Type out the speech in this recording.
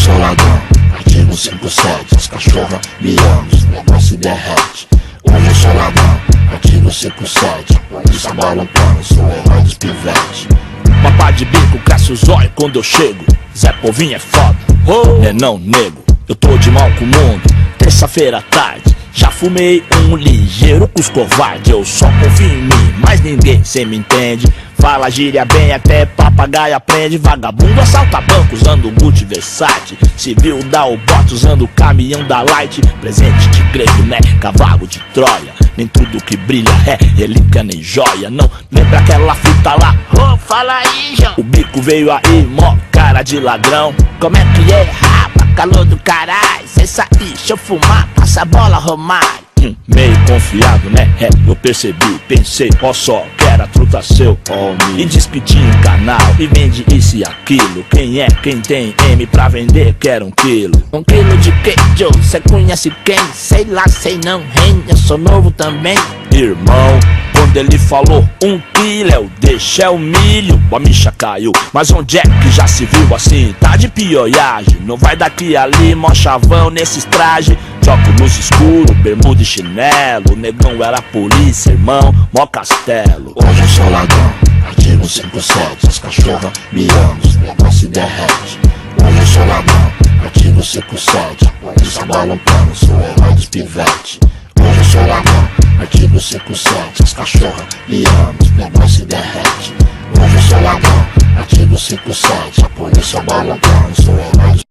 sou ladrão, artigo 57, as cachorras me amam, os negócios se derrete. Hoje eu sou ladrão, artigo 57, polícia balançando, sou herói dos pivetes. Mapa de bico, cresce o zóio quando eu chego. Zé Povinho é foda, é não nego. Eu tô de mal com o mundo, terça-feira à tarde. Já fumei um ligeiro com os covardes. Eu só confio em mim, mas ninguém cê me entende. Fala gíria bem, até papagaio aprende. Vagabundo assalta banco usando Gucci Versace. Civil dá o bote usando o caminhão da Light. Presente de grego, né? Cavalo de Troia. Nem tudo que brilha é relíquia nem joia. Não lembra aquela fita lá? Ô, fala aí, João. O bico veio aí, mó cara de ladrão. Como é que é, rapa? Calor do caralho. Cê sair, deixa eu fumar, passa a bola, Romário. Meio confiado, né? Eu percebi, pensei, ó só, que era truta seu homem. E diz que tinha um canal e vende isso e aquilo. Quem é? Quem tem M pra vender quer 1 quilo. 1 quilo de quê, Joe? Cê conhece quem? Sei lá, sei não, hein? Eu sou novo também. Irmão, quando ele falou 1 quilo, eu deixei o milho. A micha caiu, mas onde é que já se viu assim? Tá de pioiagem, não vai daqui ali, mó chavão nesses trajes. Óculos escuro, bermuda e chinelo. O negão era polícia, irmão, mó castelo. Hoje eu sou ladrão, artigo 57, as cachorras me amam, os negócios se derrete. Hoje eu sou ladrão, artigo 57, polícia balançando, sou herói dos pivetes. Hoje eu sou ladrão, artigo 57, as cachorras me amam, os negócios se derrete. Hoje eu sou ladrão, artigo 57, a polícia balançando, sou herói dos